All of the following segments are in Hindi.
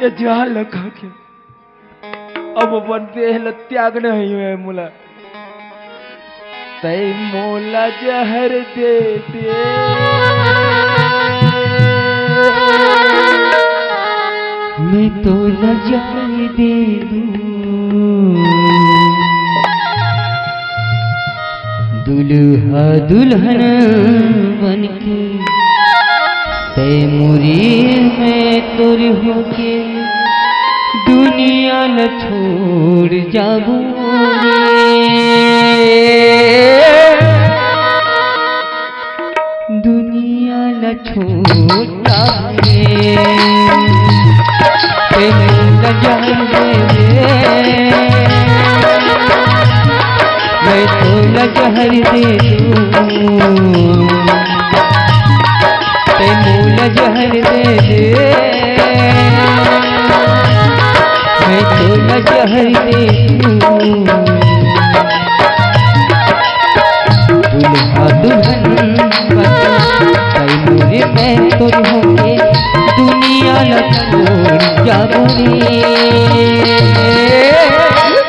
के जहा लखा के अब अपन देह त्याग नहीं है मुला तय मोला जहर दे दे मैं तो न जहर दे दूं दुल्हा दुल्हन बनके तय मुरी में तोर होके दुनिया न छोड़ जाबू दुनिया न छोड़ जाबू न जहर दे मैं तो न जहर दे दूं तैमूल जहर दे दे मैं तो न जहर दे दूं दुल्हा दुल्हन तैमूल में तो होके दुनिया न छोड़ जाबू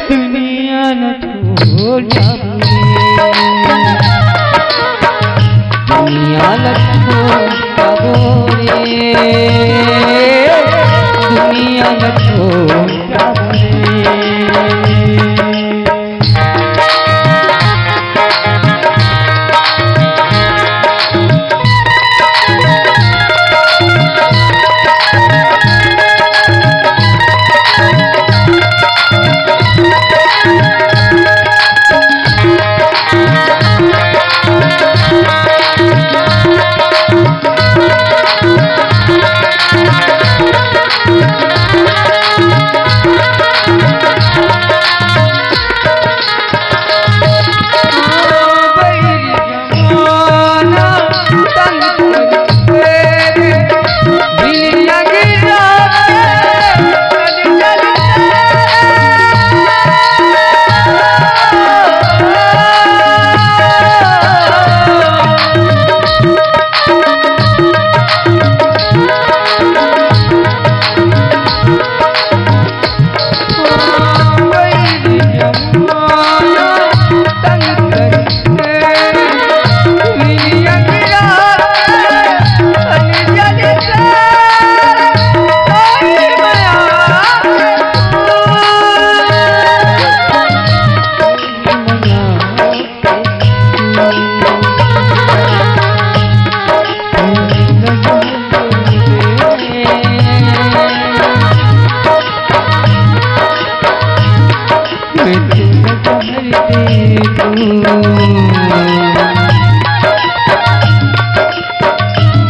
दुनिया न छोड़ जाबू दुनिया न छोड़ जाबू दुनिया न छोड़ जाबू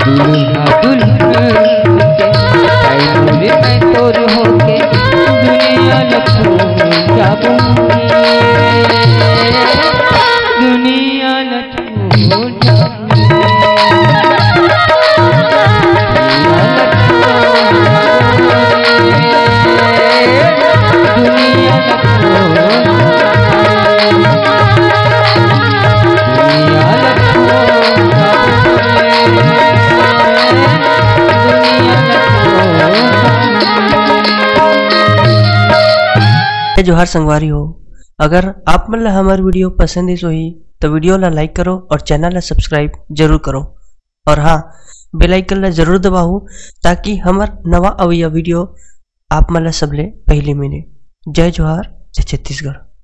दुल्हा दुल्हन में तोर होके दुनिया न छोड़ जाबू दुनिया न छोड़ जाबू दुनिया न जोहार संगवारी हो। अगर आप मन ला हमार वीडियो पसंद ही सोही तो वीडियो ला लाइक करो और चैनल ला सब्सक्राइब जरूर करो और हाँ बेल आइकन ला जरूर दबाओ ताकि हमार नवा अवैया वीडियो आप मन ला सबले पहले मिले। जय जोहार, जय छत्तीसगढ़।